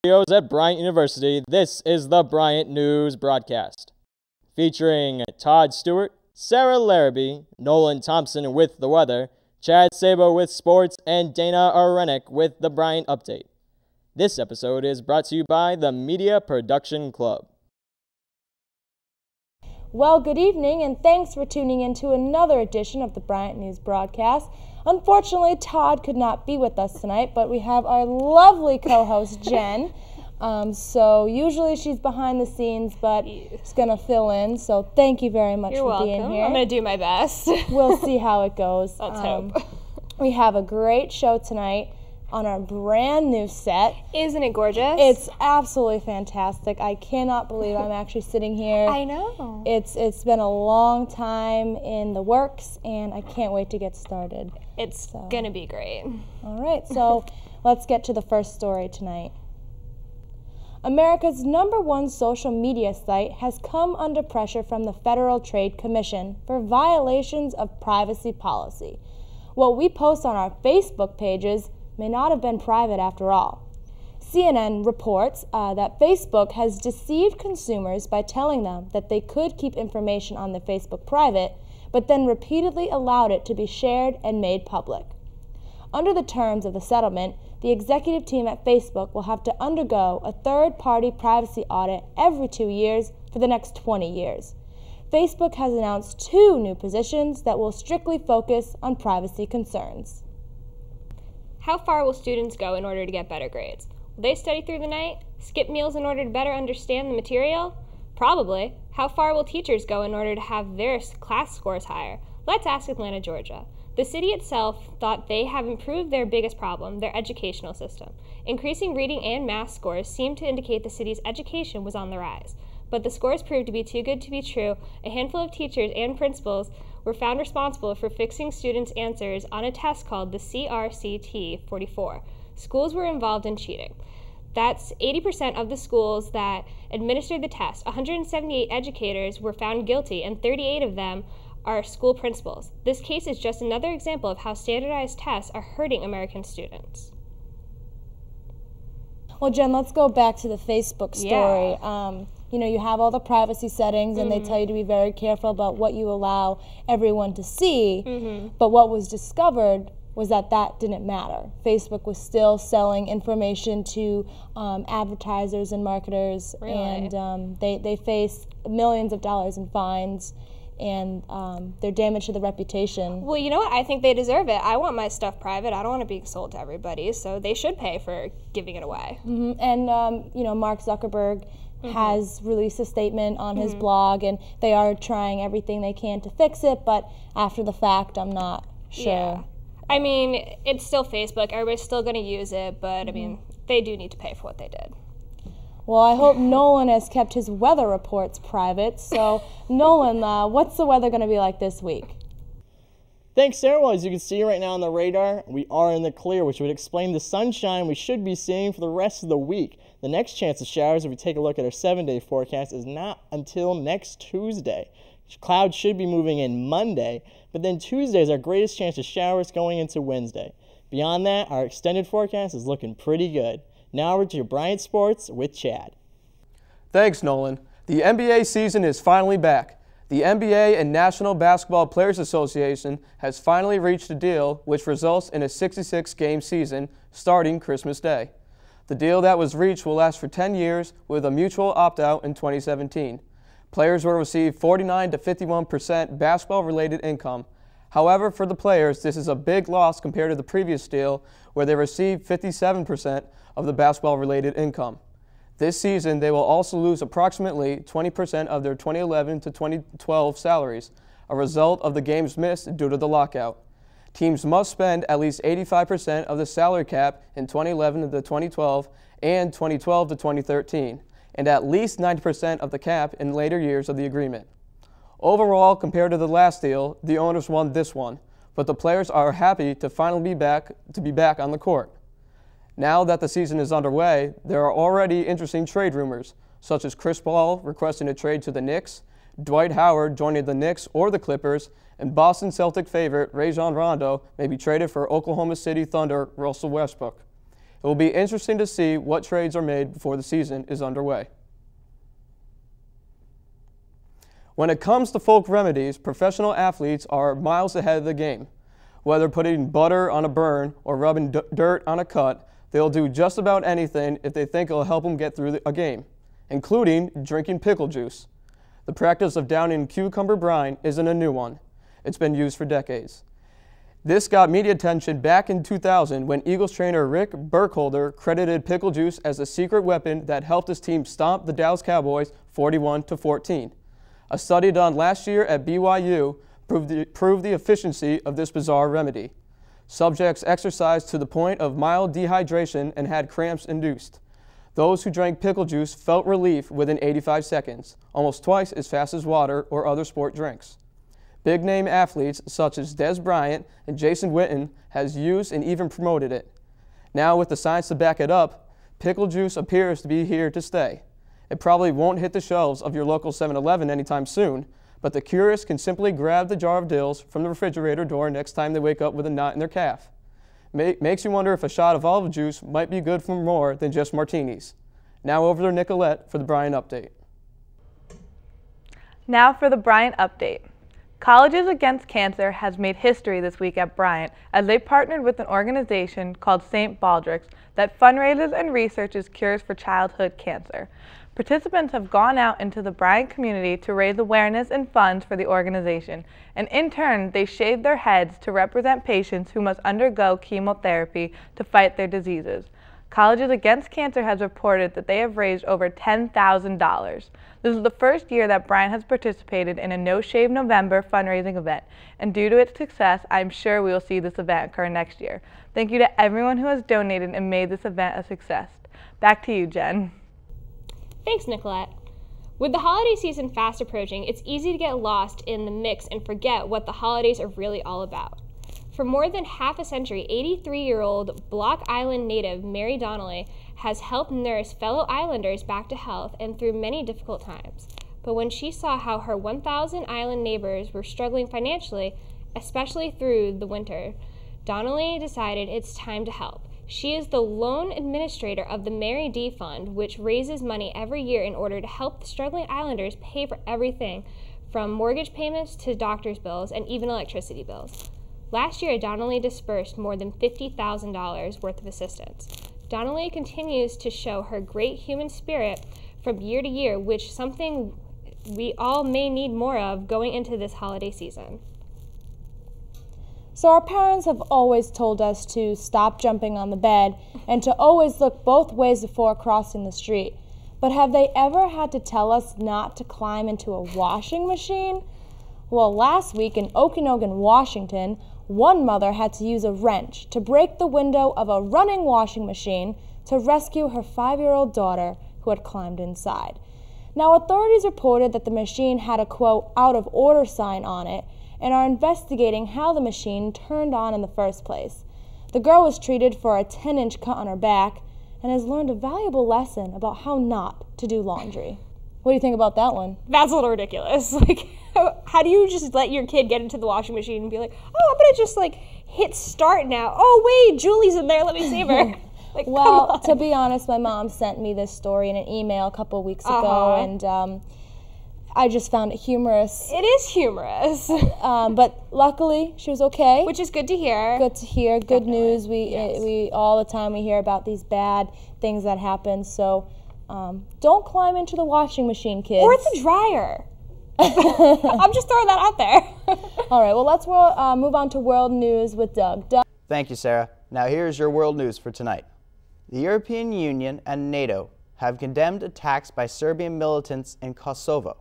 Studios at Bryant University, this is the Bryant News Broadcast. Featuring Todd Stewart, Sarah Larrabee, Nolan Thompson with the weather, Chad Sabo with sports, and Dana Arenik with the Bryant Update. This episode is brought to you by the Media Production Club. Well, good evening, and thanks for tuning in to another edition of the Bryant News Broadcast. Unfortunately, Todd could not be with us tonight, but we have our lovely co-host, Jen. So usually she's behind the scenes, but she's going to fill in. So thank you very much for being here. I'm going to do my best. We'll see how it goes. Let's hope. We have a great show tonight on our brand new set. Isn't it gorgeous? It's absolutely fantastic. I cannot believe I'm actually sitting here. I know. It's been a long time in the works, and I can't wait to get started. It's going to be great. All right, so let's get to the first story tonight. America's #1 social media site has come under pressure from the Federal Trade Commission for violations of privacy policy. What we post on our Facebook pages may not have been private after all. CNN reports that Facebook has deceived consumers by telling them that they could keep information on their Facebook private, but then repeatedly allowed it to be shared and made public. Under the terms of the settlement, the executive team at Facebook will have to undergo a third-party privacy audit every 2 years for the next 20 years. Facebook has announced 2 new positions that will strictly focus on privacy concerns. How far will students go in order to get better grades? Will they study through the night? Skip meals in order to better understand the material? Probably. How far will teachers go in order to have their class scores higher? Let's ask Atlanta, Georgia. The city itself thought they have improved their biggest problem, their educational system. Increasing reading and math scores seemed to indicate the city's education was on the rise. But the scores proved to be too good to be true. A handful of teachers and principals were found responsible for fixing students' answers on a test called the CRCT 44. Schools were involved in cheating. That's 80% of the schools that administered the test. 178 educators were found guilty, and 38 of them are school principals. This case is just another example of how standardized tests are hurting American students. Well, Jen, let's go back to the Facebook story. Yeah. You have all the privacy settings, and they tell you to be very careful about what you allow everyone to see. But what was discovered was that didn't matter. Facebook was still selling information to advertisers and marketers, Really? and they face millions of dollars in fines, and they're damage to the reputation. Well, you know what? I think they deserve it. I want my stuff private. I don't want it being sold to everybody, so they should pay for giving it away. And Mark Zuckerberg has released a statement on his blog, and they are trying everything they can to fix it, but after the fact, I'm not sure. Yeah. I mean, it's still Facebook. Everybody's still going to use it, but I mean, they do need to pay for what they did. Well, I hope Nolan has kept his weather reports private. So, Nolan, what's the weather going to be like this week? Thanks, Sarah. Well, as you can see right now on the radar, we are in the clear, which would explain the sunshine we should be seeing for the rest of the week. The next chance of showers, if we take a look at our 7-day forecast, is not until next Tuesday. Clouds should be moving in Monday, but then Tuesday is our greatest chance of showers going into Wednesday. Beyond that, our extended forecast is looking pretty good. Now over to your Bryant Sports with Chad. Thanks, Nolan. The NBA season is finally back. The NBA and National Basketball Players Association has finally reached a deal which results in a 66-game season starting Christmas Day. The deal that was reached will last for 10 years with a mutual opt-out in 2017. Players will receive 49 to 51% basketball-related income. However, for the players, this is a big loss compared to the previous deal where they received 57% of the basketball-related income. This season, they will also lose approximately 20% of their 2011 to 2012 salaries, a result of the games missed due to the lockout. Teams must spend at least 85% of the salary cap in 2011 to 2012 and 2012 to 2013, and at least 90% of the cap in later years of the agreement. Overall, compared to the last deal, the owners won this one, but the players are happy to finally be back on the court. Now that the season is underway, there are already interesting trade rumors, such as Chris Paul requesting a trade to the Knicks, Dwight Howard joining the Knicks or the Clippers, and Boston Celtic favorite Rajon Rondo may be traded for Oklahoma City Thunder Russell Westbrook. It will be interesting to see what trades are made before the season is underway. When it comes to folk remedies, professional athletes are miles ahead of the game. Whether putting butter on a burn or rubbing dirt on a cut, they'll do just about anything if they think it'll help them get through a game, including drinking pickle juice. The practice of downing cucumber brine isn't a new one. It's been used for decades. This got media attention back in 2000 when Eagles trainer Rick Burkholder credited pickle juice as a secret weapon that helped his team stomp the Dallas Cowboys 41-14. A study done last year at BYU proved the efficiency of this bizarre remedy. Subjects exercised to the point of mild dehydration and had cramps induced. Those who drank pickle juice felt relief within 85 seconds, almost twice as fast as water or other sport drinks. Big-name athletes such as Bryant and Jason Witten has used and even promoted it. Now with the science to back it up, pickle juice appears to be here to stay. It probably won't hit the shelves of your local 7-Eleven anytime soon, but the curious can simply grab the jar of dills from the refrigerator door next time they wake up with a knot in their calf. Makes you wonder if a shot of olive juice might be good for more than just martinis. Now over to Nicolette for the Bryant Update. Now for the Bryant Update. Colleges Against Cancer has made history this week at Bryant as they partnered with an organization called St. Baldrick's that fundraises and researches cures for childhood cancer. Participants have gone out into the Bryant community to raise awareness and funds for the organization, and in turn, they shaved their heads to represent patients who must undergo chemotherapy to fight their diseases. Colleges Against Cancer has reported that they have raised over $10,000. This is the first year that Bryant has participated in a No Shave November fundraising event, and due to its success, I'm sure we will see this event occur next year. Thank you to everyone who has donated and made this event a success. Back to you, Jen. Thanks, Nicolette. With the holiday season fast approaching, it's easy to get lost in the mix and forget what the holidays are really all about. For more than half a century, 83-year-old Block Island native Mary Donnelly has helped nurse fellow islanders back to health and through many difficult times. But when she saw how her 1,000 island neighbors were struggling financially, especially through the winter, Donnelly decided it's time to help. She is the lone administrator of the Mary D. Fund, which raises money every year in order to help the struggling islanders pay for everything from mortgage payments to doctor's bills and even electricity bills. Last year, Donnelly dispersed more than $50,000 worth of assistance. Donnelly continues to show her great human spirit from year to year, which is something we all may need more of going into this holiday season. So our parents have always told us to stop jumping on the bed and to always look both ways before crossing the street. But have they ever had to tell us not to climb into a washing machine? Well, last week in Okanogan, Washington, one mother had to use a wrench to break the window of a running washing machine to rescue her 5-year-old daughter who had climbed inside. Now, authorities reported that the machine had a, quote, out of order sign on it, and are investigating how the machine turned on in the first place. The girl was treated for a 10-inch cut on her back and has learned a valuable lesson about how not to do laundry. What do you think about that one? That's a little ridiculous. Like, how do you just let your kid get into the washing machine and be like, oh, I'm gonna just like hit start now. Oh wait, Julie's in there, let me save her. Like, well, to be honest, my mom sent me this story in an email a couple of weeks ago, and I just found it humorous. It is humorous. But luckily, she was okay. Which is good to hear. Good to hear. Good Definitely. news. We all the time we hear about these bad things that happen. So don't climb into the washing machine, kids. Or the dryer. I'm just throwing that out there. All right, well, let's move on to world news with Doug. Doug. Thank you, Sarah. Now here's your world news for tonight. The European Union and NATO have condemned attacks by Serbian militants in Kosovo,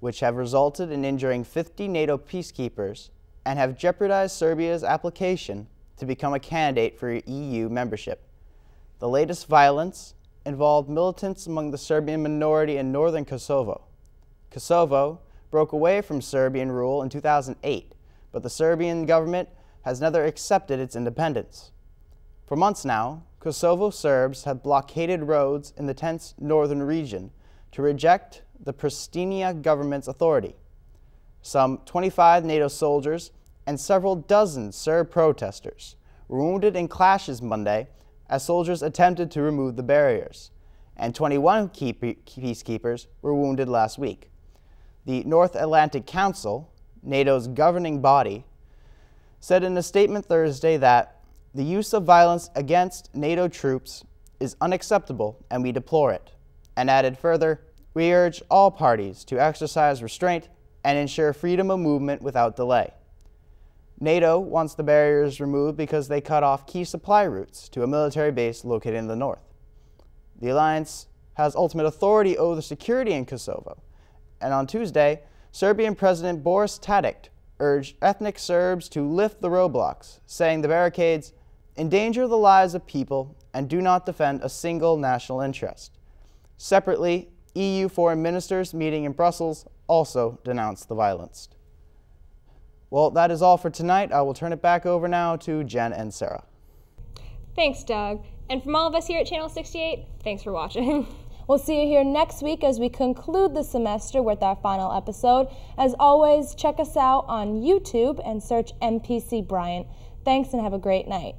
which have resulted in injuring 50 NATO peacekeepers and have jeopardized Serbia's application to become a candidate for EU membership. The latest violence involved militants among the Serbian minority in northern Kosovo. Kosovo broke away from Serbian rule in 2008, but the Serbian government has never accepted its independence. For months now, Kosovo Serbs have blockaded roads in the tense northern region to reject the Pristina government's authority. Some 25 NATO soldiers and several dozen Serb protesters were wounded in clashes Monday as soldiers attempted to remove the barriers, and 21 peacekeepers were wounded last week. The North Atlantic Council, NATO's governing body, said in a statement Thursday that the use of violence against NATO troops is unacceptable and we deplore it, and added further, "We urge all parties to exercise restraint and ensure freedom of movement without delay." NATO wants the barriers removed because they cut off key supply routes to a military base located in the north. The alliance has ultimate authority over the security in Kosovo, and on Tuesday, Serbian President Boris Tadic urged ethnic Serbs to lift the roadblocks, saying the barricades endanger the lives of people and do not defend a single national interest. Separately, EU foreign ministers meeting in Brussels also denounced the violence. Well, that is all for tonight. I will turn it back over now to Jen and Sarah. Thanks, Doug. And from all of us here at Channel 68, thanks for watching. We'll see you here next week as we conclude the semester with our final episode. As always, check us out on YouTube and search MPC Bryant. Thanks and have a great night.